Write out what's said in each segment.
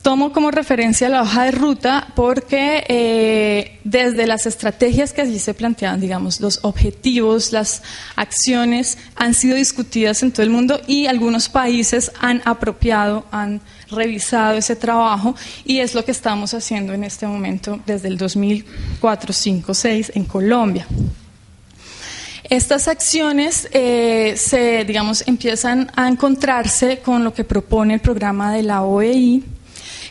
Tomo como referencia la hoja de ruta porque desde las estrategias que allí se planteaban, digamos, los objetivos, las acciones han sido discutidas en todo el mundo y algunos países han apropiado, han revisado ese trabajo y es lo que estamos haciendo en este momento desde el 2004, 5, 6 en Colombia. Estas acciones empiezan a encontrarse con lo que propone el programa de la OEI,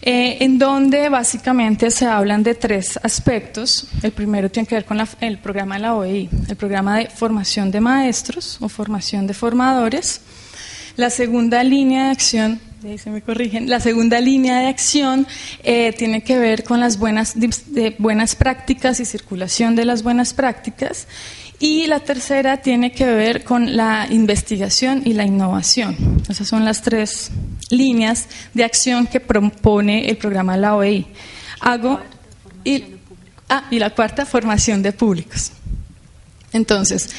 en donde básicamente se hablan de tres aspectos. El primero tiene que ver con el programa de la OEI, el programa de formación de maestros o formación de formadores. La segunda línea de acción, ahí se me corrigen, la segunda línea de acción tiene que ver con las buenas prácticas y circulación de las buenas prácticas. Y la tercera tiene que ver con la investigación y la innovación. Esas son las tres líneas de acción que propone el programa de la OEI. Y la cuarta, formación de públicos. Entonces,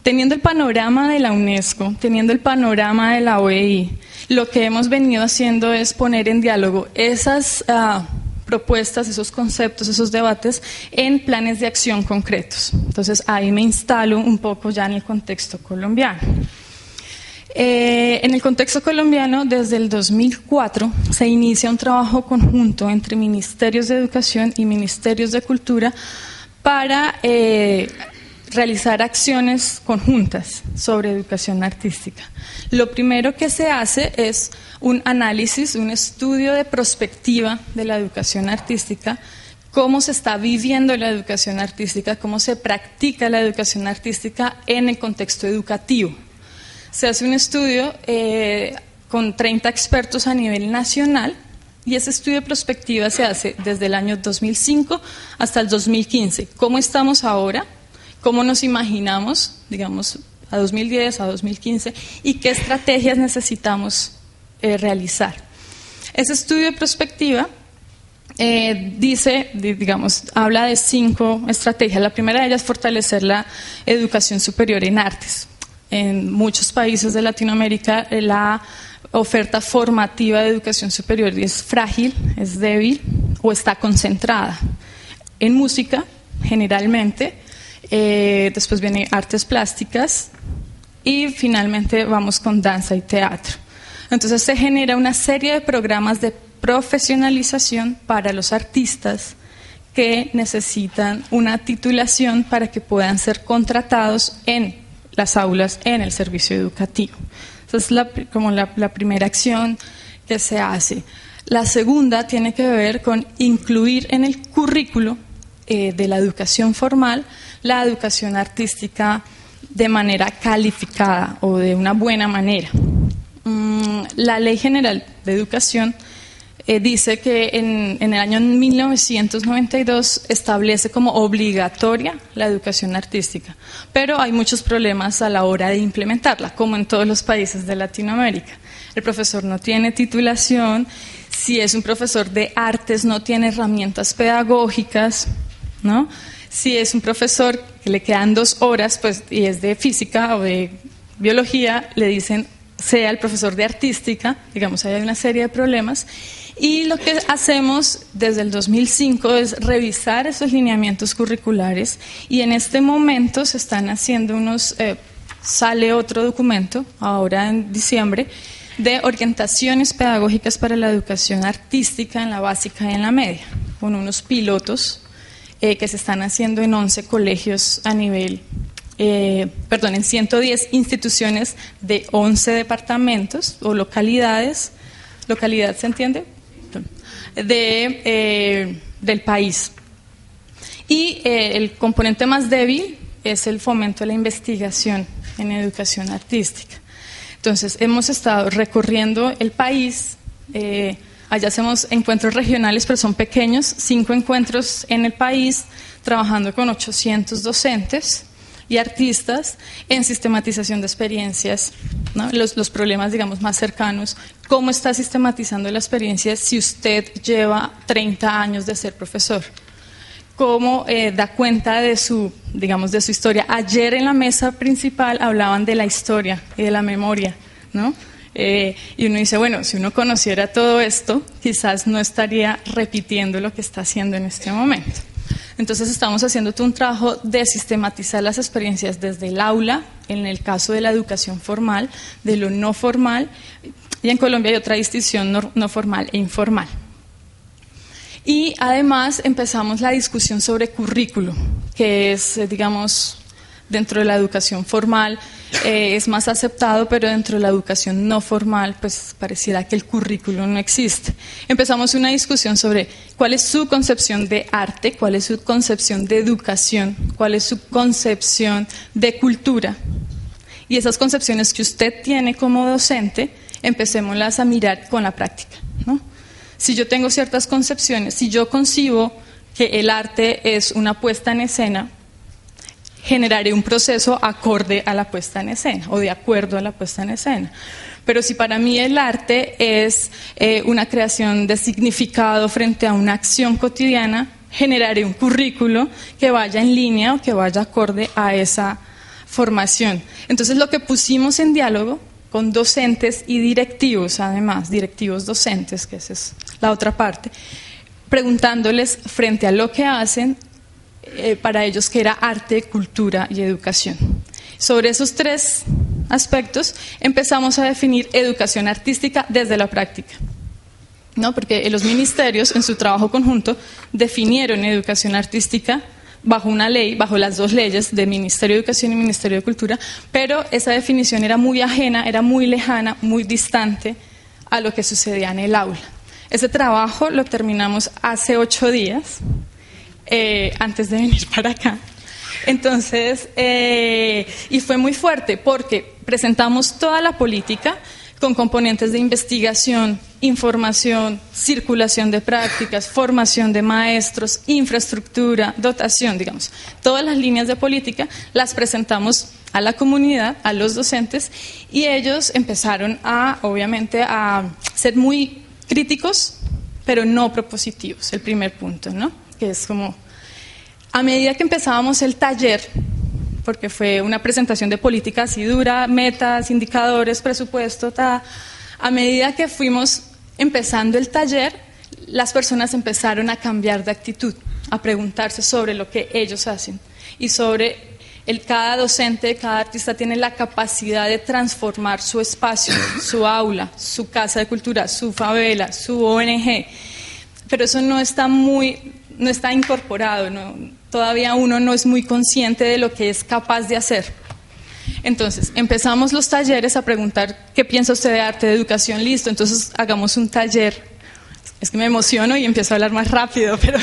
teniendo el panorama de la UNESCO, teniendo el panorama de la OEI, lo que hemos venido haciendo es poner en diálogo esas propuestas, esos conceptos, esos debates en planes de acción concretos. Entonces ahí me instalo un poco ya en el contexto colombiano. En el contexto colombiano, desde el 2004 se inicia un trabajo conjunto entre Ministerios de Educación y Ministerios de Cultura para realizar acciones conjuntas sobre educación artística. Lo primero que se hace es un análisis, un estudio de prospectiva de la educación artística, cómo se está viviendo la educación artística, cómo se practica la educación artística en el contexto educativo. Se hace un estudio con 30 expertos a nivel nacional y ese estudio de prospectiva se hace desde el año 2005 hasta el 2015. ¿Cómo estamos ahora? ¿Cómo nos imaginamos, digamos, a 2010, a 2015? ¿Y qué estrategias necesitamos realizar? Ese estudio de prospectiva habla de 5 estrategias. La primera de ellas es fortalecer la educación superior en artes. En muchos países de Latinoamérica la oferta formativa de educación superior es frágil, es débil o está concentrada en música, generalmente. Después viene artes plásticas y finalmente vamos con danza y teatro. Entonces se genera una serie de programas de profesionalización para los artistas que necesitan una titulación para que puedan ser contratados en las aulas, en el servicio educativo. Esa es la primera acción que se hace. La segunda tiene que ver con incluir en el currículo de la educación formal la educación artística de manera calificada o de una buena manera. La Ley General de Educación dice que en el año 1992 establece como obligatoria la educación artística, pero hay muchos problemas a la hora de implementarla, como en todos los países de Latinoamérica. El profesor no tiene titulación, si es un profesor de artes no tiene herramientas pedagógicas, ¿no? Si es un profesor que le quedan 2 horas pues, y es de física o de biología, le dicen sea el profesor de artística, digamos, hay una serie de problemas. Y lo que hacemos desde el 2005 es revisar esos lineamientos curriculares y en este momento se están haciendo sale otro documento, ahora en diciembre, de orientaciones pedagógicas para la educación artística en la básica y en la media, con unos pilotos que se están haciendo en 11 colegios a nivel, en 110 instituciones de 11 departamentos o localidades, ¿localidad se entiende? Del país. Y el componente más débil es el fomento de la investigación en educación artística. Entonces, hemos estado recorriendo el país. Allá hacemos encuentros regionales, pero son pequeños, 5 encuentros en el país, trabajando con 800 docentes y artistas en sistematización de experiencias, ¿no? Los problemas, digamos, más cercanos. ¿Cómo está sistematizando la experiencia si usted lleva 30 años de ser profesor? ¿Cómo da cuenta de su historia? Ayer en la mesa principal hablaban de la historia y de la memoria, ¿no? Y uno dice, bueno, si uno conociera todo esto, quizás no estaría repitiendo lo que está haciendo en este momento. Entonces estamos haciendo todo un trabajo de sistematizar las experiencias desde el aula, en el caso de la educación formal, de lo no formal, y en Colombia hay otra distinción no formal e informal. Y además empezamos la discusión sobre currículo, que es, digamos, dentro de la educación formal es más aceptado, pero dentro de la educación no formal, pues pareciera que el currículo no existe. Empezamos una discusión sobre cuál es su concepción de arte, cuál es su concepción de educación, cuál es su concepción de cultura. Y esas concepciones que usted tiene como docente, empecémoslas a mirar con la práctica, ¿no? Si yo tengo ciertas concepciones, si yo concibo que el arte es una puesta en escena, generaré un proceso acorde a la puesta en escena o de acuerdo a la puesta en escena. Pero si para mí el arte es una creación de significado frente a una acción cotidiana, generaré un currículo que vaya en línea o que vaya acorde a esa formación. Entonces lo que pusimos en diálogo con docentes y directivos, además, directivos docentes, que esa es la otra parte, preguntándoles frente a lo que hacen, para ellos que era arte, cultura y educación. Sobre esos tres aspectos empezamos a definir educación artística desde la práctica, ¿no? Porque los ministerios en su trabajo conjunto definieron educación artística bajo una ley, bajo las dos leyes de Ministerio de Educación y Ministerio de Cultura, pero esa definición era muy ajena, era muy lejana, muy distante a lo que sucedía en el aula. Ese trabajo lo terminamos hace 8 días, antes de venir para acá. Entonces, y fue muy fuerte porque presentamos toda la política con componentes de investigación, información, circulación de prácticas, formación de maestros, infraestructura, dotación, digamos. Todas las líneas de política las presentamos a la comunidad, a los docentes, y ellos empezaron obviamente, a ser muy críticos, pero no propositivos, el primer punto, ¿no? Que es como, a medida que empezábamos el taller, porque fue una presentación de política así dura, metas, indicadores, presupuesto, a medida que fuimos empezando el taller, las personas empezaron a cambiar de actitud, a preguntarse sobre lo que ellos hacen y sobre cada docente, cada artista tiene la capacidad de transformar su espacio, su aula, su casa de cultura, su favela, su ONG, pero eso no está incorporado, todavía uno no es muy consciente de lo que es capaz de hacer. Entonces, empezamos los talleres a preguntar ¿qué piensa usted de arte, de educación? Listo, entonces hagamos un taller. Es que me emociono y empiezo a hablar más rápido, pero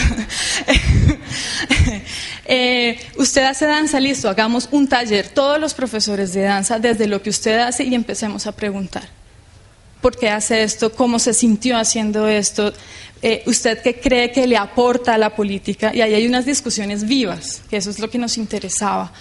usted hace danza, listo, hagamos un taller, todos los profesores de danza, desde lo que usted hace, y empecemos a preguntar ¿por qué hace esto? ¿Cómo se sintió haciendo esto? ¿Usted qué cree que le aporta a la política? Y ahí hay unas discusiones vivas, que eso es lo que nos interesaba.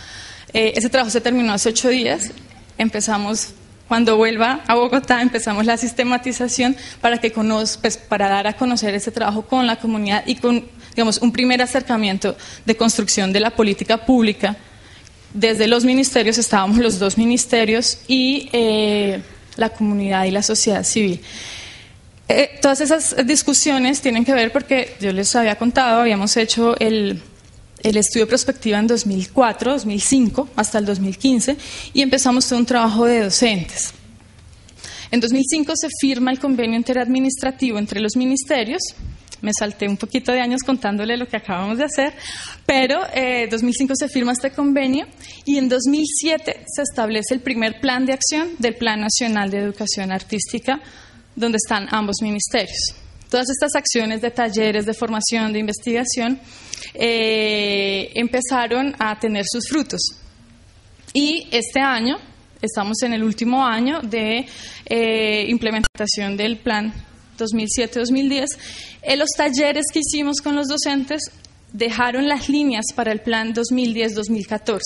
Ese trabajo se terminó hace 8 días, empezamos, cuando vuelva a Bogotá, empezamos la sistematización para dar a conocer ese trabajo con la comunidad y con, digamos, un primer acercamiento de construcción de la política pública. Desde los ministerios estábamos los 2 ministerios y la comunidad y la sociedad civil. Todas esas discusiones tienen que ver porque yo les había contado, habíamos hecho el estudio de prospectiva en 2004, 2005, hasta el 2015, y empezamos todo un trabajo de docentes. En 2005 se firma el convenio interadministrativo entre los ministerios. Me salté un poquito de años contándole lo que acabamos de hacer, pero en 2005 se firma este convenio y en 2007 se establece el primer plan de acción del Plan Nacional de Educación Artística, donde están ambos ministerios. Todas estas acciones de talleres, de formación, de investigación, empezaron a tener sus frutos. Y este año, estamos en el último año de implementación del plan 2007-2010. Los talleres que hicimos con los docentes dejaron las líneas para el plan 2010-2014.